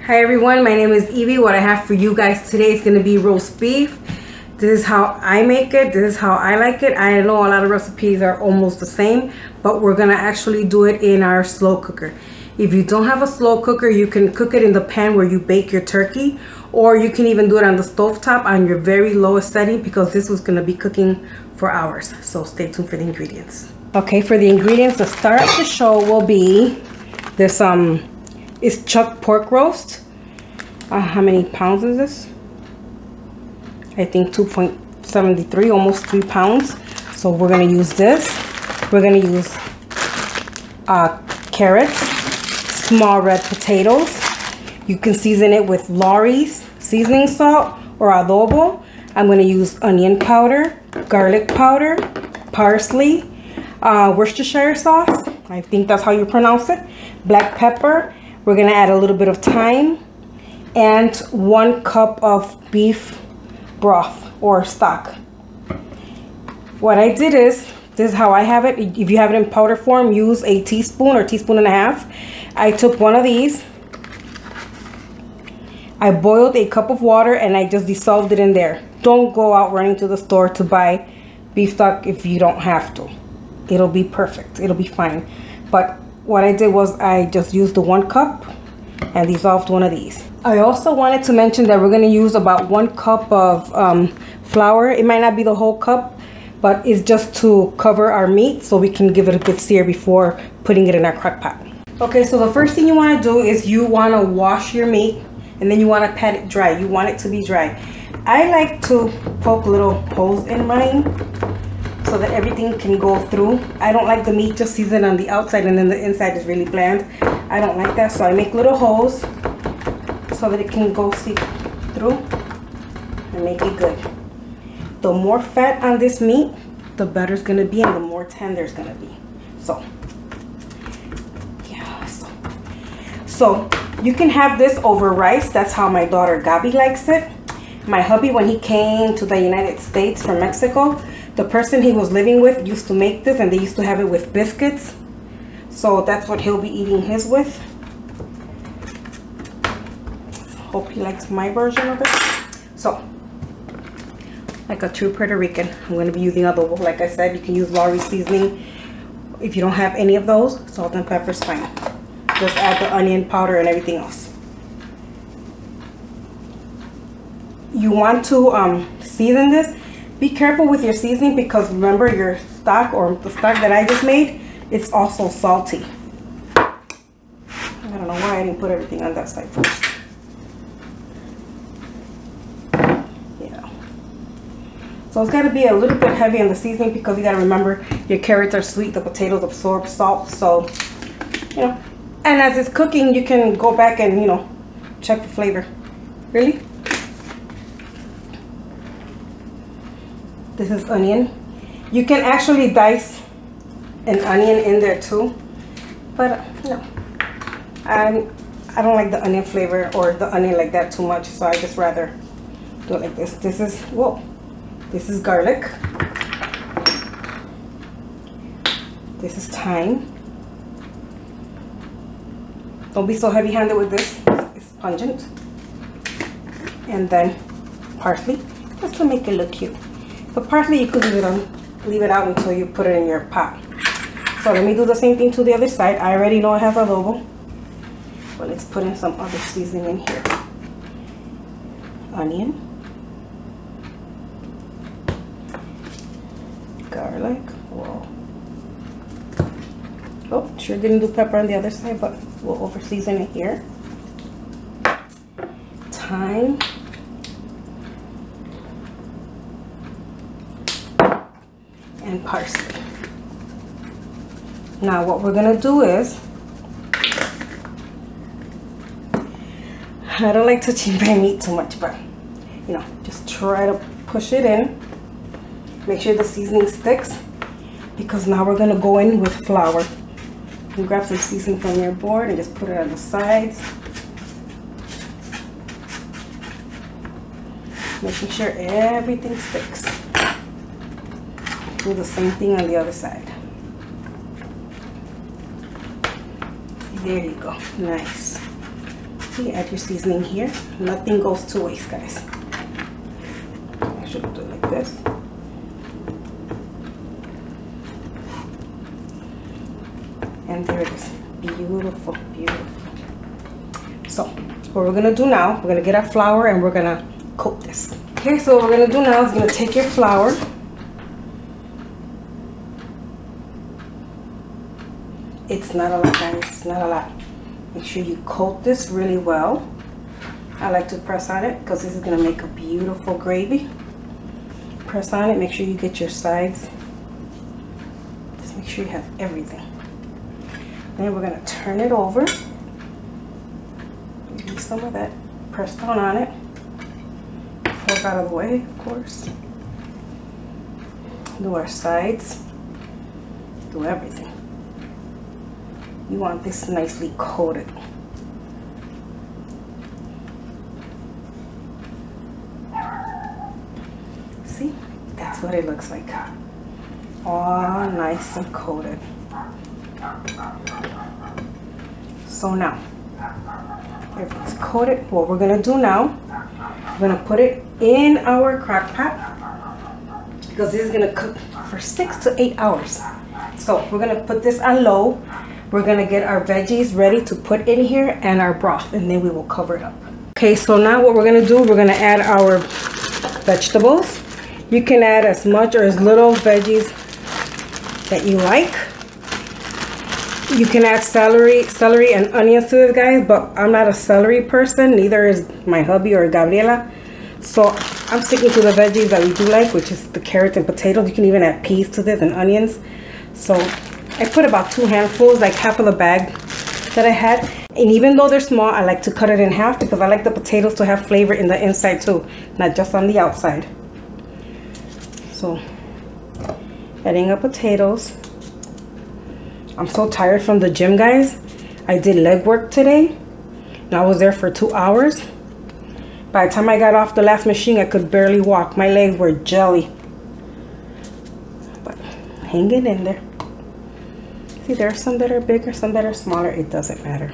Hi everyone, my name is Evie. What I have for you guys today is going to be roast beef. This is how I make it. This is how I like it. I know a lot of recipes are almost the same, but we're going to actually do it in our slow cooker. If you don't have a slow cooker, you can cook it in the pan where you bake your turkey, or you can even do it on the stovetop on your very lowest setting, because this was going to be cooking for hours. So stay tuned for the ingredients. Okay, for the ingredients, the star of the show will be this is chuck pork roast. How many pounds is this? I think 2.73, almost 3 pounds. So we're gonna use this. We're gonna use carrots, small red potatoes. You can season it with Lawry's seasoning salt or adobo. I'm gonna use onion powder, garlic powder, parsley, Worcestershire sauce. I think that's how you pronounce it. Black pepper. We're gonna add a little bit of thyme and 1 cup of beef broth or stock. What I did is, this is how I have it. If you have it in powder form, use a teaspoon or teaspoon and a half. I took one of these. I boiled a cup of water and I just dissolved it in there. Don't go out running to the store to buy beef stock if you don't have to. It'll be perfect. It'll be fine. But what I did was I just used the 1 cup and dissolved one of these. I also wanted to mention that we're going to use about 1 cup of flour. It might not be the whole cup, but it's just to cover our meat so we can give it a good sear before putting it in our crock pot. Okay, so the first thing you want to do is you want to wash your meat, and then you want to pat it dry. You want it to be dry. I like to poke little holes in mine so that everything can go through. I don't like the meat just seasoned on the outside and then the inside is really bland. I don't like that, so I make little holes so that it can go seep through and make it good. The more fat on this meat, the better it's gonna be and the more tender it's gonna be. So, yeah. So you can have this over rice. That's how my daughter Gabi likes it. My hubby, when he came to the United States from Mexico, the person he was living with used to make this, and they used to have it with biscuits. So that's what he'll be eating his with. Hope he likes my version of it. So, like a true Puerto Rican, I'm going to be using adobo. Like I said, you can use Lawry's seasoning. If you don't have any of those, salt and pepper is fine. Just add the onion powder and everything else. You want to season this. Be careful with your seasoning, because remember, your stock, or the stock that I just made, it's also salty. I don't know why I didn't put everything on that side first. Yeah. So it's got to be a little bit heavy on the seasoning, because you got to remember your carrots are sweet, the potatoes absorb salt. So, you know, and as it's cooking, you can go back and, you know, check for flavor. Really? This is onion. You can actually dice an onion in there too, but no, I don't like the onion flavor or the onion like that too much, so I just rather do it like this. This is, whoa, this is garlic. This is thyme. Don't be so heavy-handed with this. It's pungent. And then parsley, just to make it look cute. But parsley, you could leave it out until you put it in your pot. So let me do the same thing to the other side. I already know it has adobo, but let's put in some other seasoning in here. Onion, garlic. Whoa. Oh, sure didn't do pepper on the other side, but we'll over season it here. Thyme. And parsley. Now what we're gonna do is, I don't like touching my meat too much, but you know, just try to push it in. Make sure the seasoning sticks, because now we're gonna go in with flour. You can grab some seasoning from your board and just put it on the sides, making sure everything sticks. Do the same thing on the other side. There you go. Nice. See, add your seasoning here. Nothing goes to waste, guys. I should do it like this. And there it is. Beautiful, beautiful. So what we're gonna do now, we're gonna get our flour and we're gonna coat this. Okay, so what we're gonna do now is gonna take your flour. It's not a lot, guys, it's not a lot. Make sure you coat this really well. I like to press on it because this is gonna make a beautiful gravy. Press on it, make sure you get your sides. Just make sure you have everything. Then we're gonna turn it over. Maybe some of that. Press down on it. Fork out of the way, of course. Do our sides. Do everything. You want this nicely coated. See? That's what it looks like. All nice and coated. So now, everything's coated. What we're gonna do now, we're gonna put it in our crock pot because this is gonna cook for 6 to 8 hours. So we're gonna put this on low. We're gonna get our veggies ready to put in here and our broth, and then we will cover it up. Okay, so now what we're gonna do, we're gonna add our vegetables. You can add as much or as little veggies that you like. You can add celery and onions to this, guys, but I'm not a celery person, neither is my hubby or Gabriela. So I'm sticking to the veggies that we do like, which is the carrots and potatoes. You can even add peas to this and onions. So I put about 2 handfuls, like half of the bag that I had. And even though they're small, I like to cut it in half because I like the potatoes to have flavor in the inside too, not just on the outside. So adding up potatoes. I'm so tired from the gym, guys. I did leg work today and I was there for 2 hours. By the time I got off the last machine, I could barely walk. My legs were jelly. But hanging in there. See, there are some that are bigger, some that are smaller. It doesn't matter.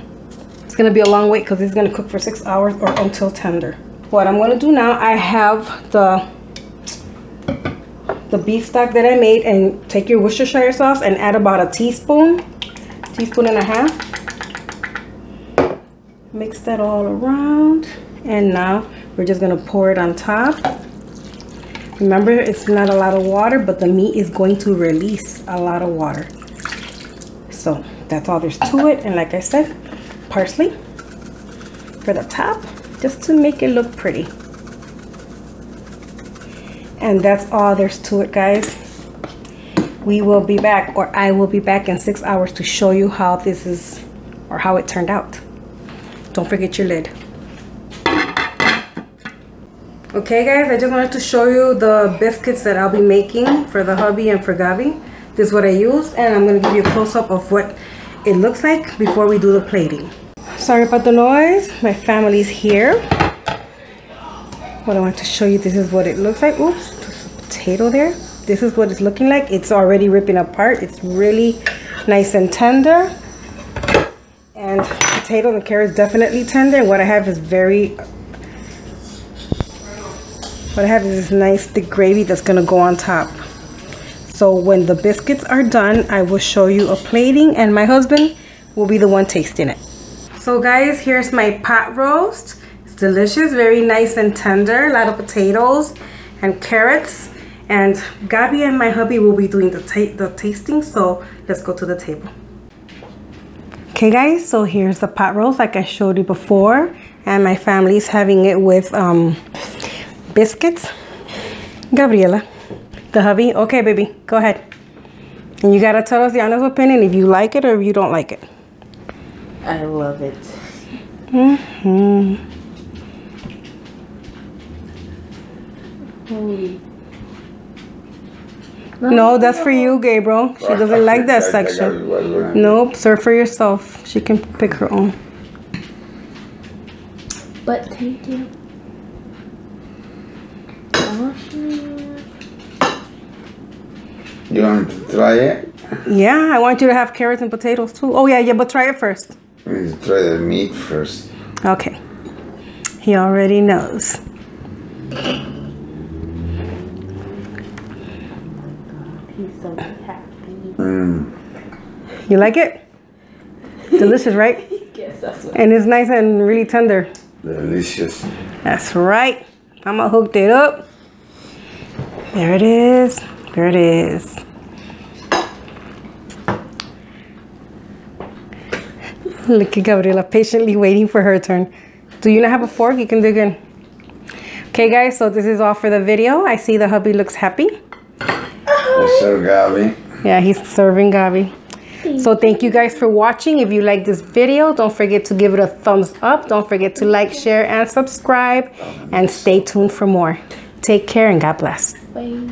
It's gonna be a long wait because it's gonna cook for 6 hours or until tender. What I'm gonna do now, I have the beef stock that I made, and take your Worcestershire sauce and add about a teaspoon and a half. Mix that all around, and now we're just gonna pour it on top. Remember, it's not a lot of water, but the meat is going to release a lot of water. So that's all there's to it. And like I said, parsley for the top, just to make it look pretty. And that's all there's to it, guys. We will be back, or I will be back in 6 hours to show you how this is, or how it turned out. Don't forget your lid. Okay, guys, I just wanted to show you the biscuits that I'll be making for the hubby and for Gabi. This is what I used, and I'm going to give you a close-up of what it looks like before we do the plating. Sorry about the noise. My family's here. What I want to show you, this is what it looks like. Oops, there's a potato there. This is what it's looking like. It's already ripping apart. It's really nice and tender. And potatoes and carrots definitely tender. And what I have is this nice thick gravy that's gonna go on top. So when the biscuits are done, I will show you a plating, and my husband will be the one tasting it. So guys, here's my pot roast. Delicious, very nice and tender. A lot of potatoes and carrots, and Gabi and my hubby will be doing the tasting. So let's go to the table. Okay guys, so here's the pot roast like I showed you before, and my family's having it with biscuits. Gabriela, the hubby. Okay baby, go ahead, and you gotta tell us the honest opinion if you like it or if you don't like it. I love it. No, that's for you, Gabriel. She doesn't like that section. Nope, serve for yourself. She can pick her own. But thank you. You want to try it? Yeah, I want you to have carrots and potatoes too. Oh yeah, but try it first. Let's try the meat first. Okay. He already knows. He's so happy. You like it? Delicious, right? Yes, that's what. And it's nice and really tender. Delicious. That's right. Mama hooked it up. There it is. There it is. Look at Gabriela patiently waiting for her turn. Do you not have a fork? You can dig in. Okay, guys, so this is all for the video. I see the hubby looks happy. Yes, sir, Gabi. Yeah, he's serving Gabi. So thank you guys for watching. If you like this video, don't forget to give it a thumbs up. Don't forget to like, share, and subscribe. And stay tuned for more. Take care and God bless. Bye.